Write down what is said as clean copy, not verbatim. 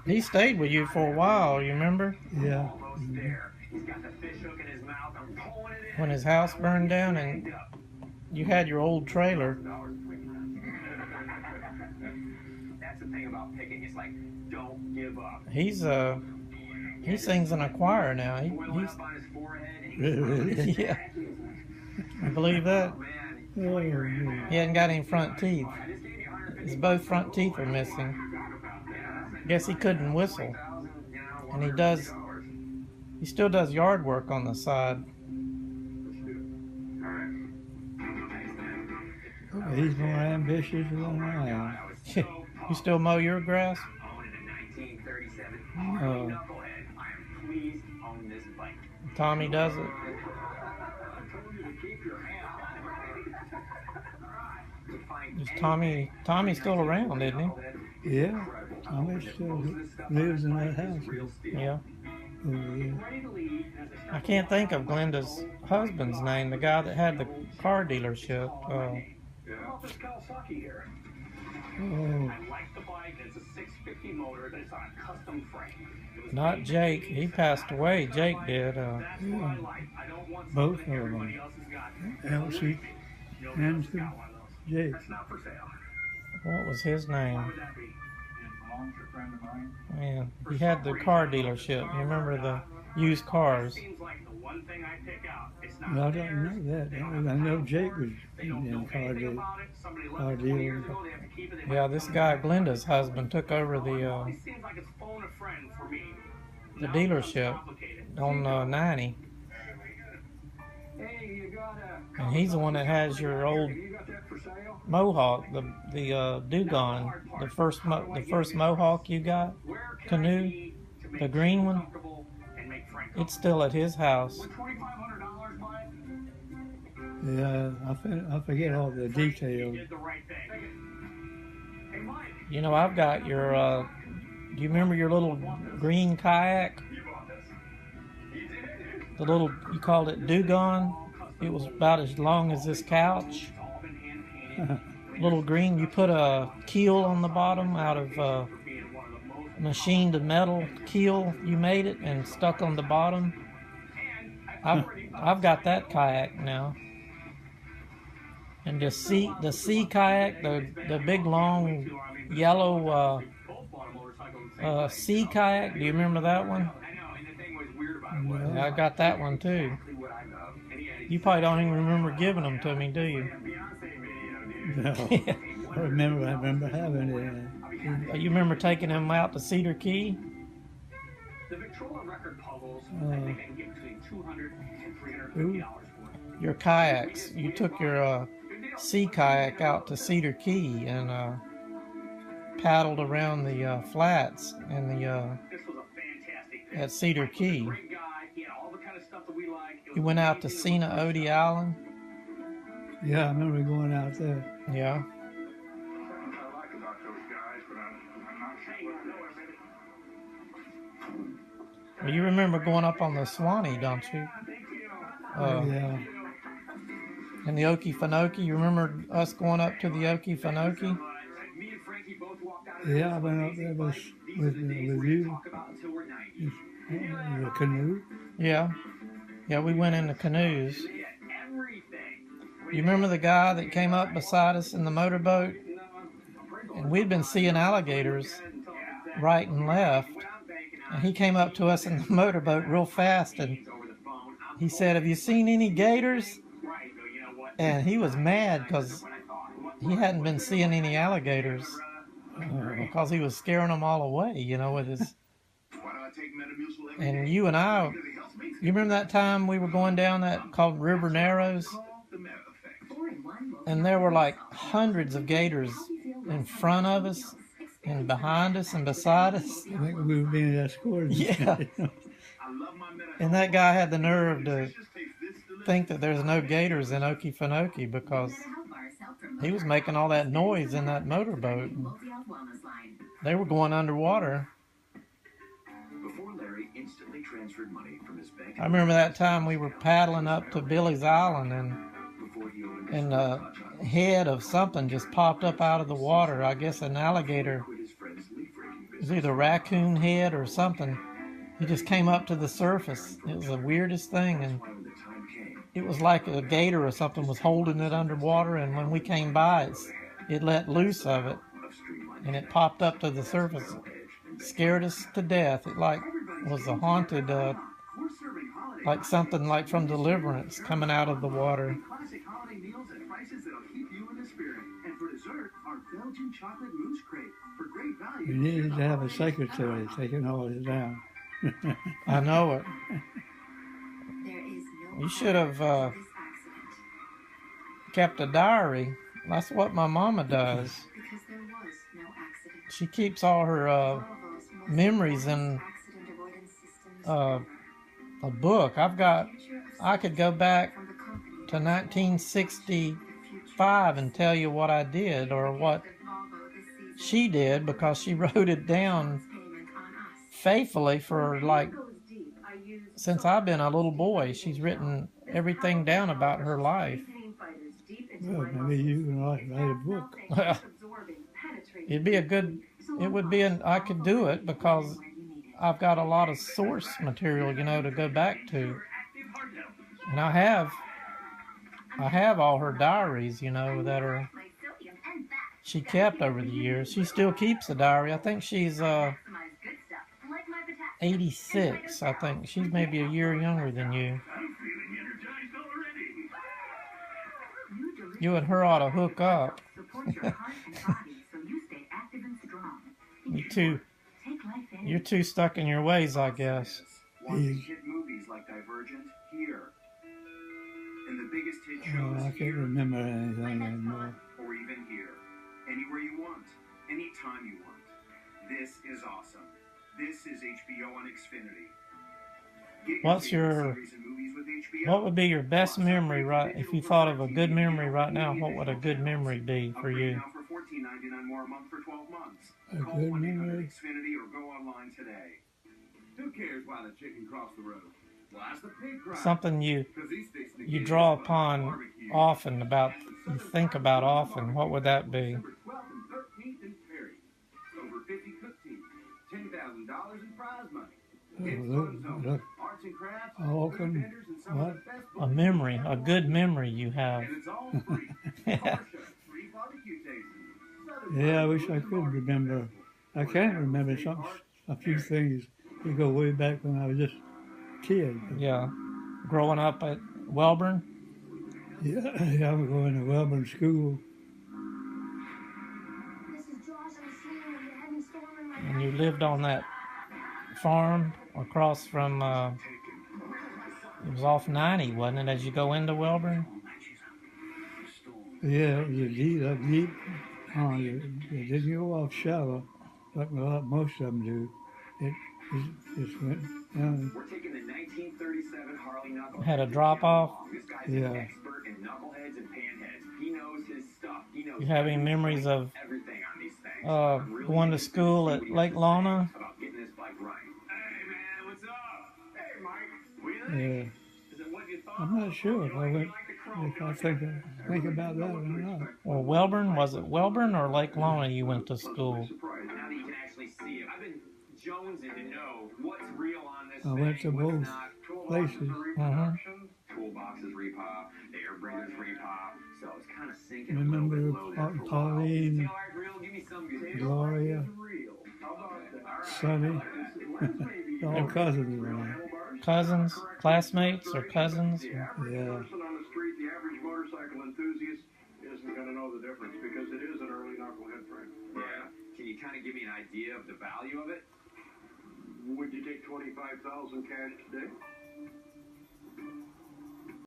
he stayed with you for a while, you remember? Yeah. When his house burned down and you had your old trailer. That's the thing about picking. It's like, don't give up. He sings in a choir now. Really? Yeah. You believe that? Oh, He hadn't got any front teeth. His both front teeth are missing. Guess he couldn't whistle. And he still does yard work on the side. he's more ambitious than I am. You still mow your grass? Oh, Tommy does it. Is Tommy's still around, isn't he? yeah. Tommy still lives in that house. Yeah. Oh, yeah. I can't think of Glenda's husband's name, the guy that had the car dealership. Oh, Not Jake. He passed away. Jake did. yeah. Both of them. Elsie and Jake. What was his name? Man, he had the car dealership. You remember the used cars? Well, I don't know that. I know Jake was in car deal. Yeah, this guy, Glenda's husband, took over the dealership on 90. And he's the one that has your old Mohawk, the Dugong, the first Mohawk you got, canoe, the green one. It's still at his house. Yeah, I forget all the details. You know, I've got your, do you remember your little green kayak? The little, you called it Dugong. It was about as long as this couch. Little green, you put a keel on the bottom out of machined metal keel. You made it and stuck on the bottom. I've got that kayak now. And the sea kayak, the big long yellow sea kayak. Do you remember that one? No. I got that one too. You probably don't even remember giving them to me, do you? No. I remember having it. You remember taking them out to Cedar Key? Your kayaks. You took your sea kayak out to Cedar Key and paddled around the flats and at Cedar Key. You went out to Sena Odie Island. Yeah, I remember going out there. Yeah. Well, you remember going up on the Swanee, don't you? Yeah. And the Okefenokee. You remember us going up to the Okefenokee? Yeah, I went up there with you. The canoe. Yeah. Yeah, we went in the canoes. You remember the guy that came up beside us in the motorboat? And we'd been seeing alligators right and left. And he came up to us in the motorboat real fast and he said, "Have you seen any gators?" And he was mad because he hadn't been seeing any alligators because he was scaring them all away, you know, with his... And you and I, you remember that time we were going down that called River Narrows? And there were like hundreds of gators in front of us and behind us and beside us. I think we were being escorted. Yeah. And that guy had the nerve to think that there's no gators in Okefenokee because he was making all that noise in that motorboat. They were going underwater. I remember that time we were paddling up to Billy's Island and the head of something just popped up out of the water. I guess an alligator It was either raccoon head or something. He just came up to the surface. It was the weirdest thing, and it was like a gator or something was holding it underwater, and when we came by, it let loose of it, and it popped up to the surface. Scared us to death. It like was a haunted, like something like from Deliverance coming out of the water. Classic holiday meals at prices that'll keep you in the spirit. And for dessert, our Belgian chocolate mousse crate. For great value. You needed to have a secretary taking all this down. I know it. There is no You should have this accident kept a diary. That's what my mama does. because there was no accident. She keeps all her Bravo's most memories in advanced accident avoidance systems a book. I could go back from the company to 1965 and tell you what I did or what she did, because she wrote it down faithfully for like since I've been a little boy. She's written everything down about her life. Well, maybe you can write a book. It'd be a good. It would be I could do it because I've got a lot of source material, to go back to, and I have all her diaries, that are she kept over the years. She still keeps a diary. I think she's 86. I think she's maybe a year younger than you. You and her ought to hook up. You're too stuck in your ways, I guess. Watching hit movies like Divergent here. And the biggest hit shows I can't here remember anything anymore. or even here. Anywhere you want. Anytime you want. This is awesome. This is HBO on Xfinity. Get What's favorite your- series and movies with HBO. What would be your best memory, right? If you thought of a good memory right now, what would a good memory be for Upgrade you? now for $14.99 more a month for 12 months. A Call good 1-800 memory? Xfinity or go online today. Who cares why the chicken crossed the road? Well, that's the pig cry. Something you 'Cause he's fixing to you get draw his upon barbecue. often about, you think about often. What would that be? December 12th and 13th in Perry. Over 50 cook teams, $10,000 in prize money. Kids look, fun zone, look. arts and crafts, All food can- vendors, and some what? of the best A memory, a good memory you have. And it's all free. Car show, free barbecue tasting. Southern Yeah, I wish I barbecue could and remember. barbecue. I can remember a few things. They go way back when I was just a kid. Yeah. Growing up at Welborn? Yeah, I was going to Welborn School. And you lived on that farm across from, it was off 90, wasn't it, as you go into Welborn? Yeah, it was a deep pond. It didn't go off shallow like most of them do. It just went down. We're taking the 1937 Harley Knucklehead. Had a drop off? This guy's Yeah. an expert in knuckleheads and panheads. He knows his stuff. He knows You have any memories of everything on these things. going to school at Lake Lona? About getting this bike right. Hey man, what's up? Hey Mike. What do you Yeah, think? Is it what you thought? I'm not sure if I went. You like the chrome? If I think about that or not. Or Welborn? Was it Welborn or Lake Lona you went to school? Now that you can actually see it. I've been jonesing to know what's real on this I thing, went to what's both not. places. Toolboxes repop, the air breathers repop, so it's kind of sinking Remember a little bit low there for a while. Pauline, Tail light reel, give me some good. Gloria, Sonny, all cousins of mine. Cousins? Classmates or cousins? Yeah. Person on the street, the average motorcycle enthusiast, isn't going to know the difference because it is an early knucklehead frame. Yeah. Can you kind of give me an idea of the value of it? Would you take $25,000 cash today?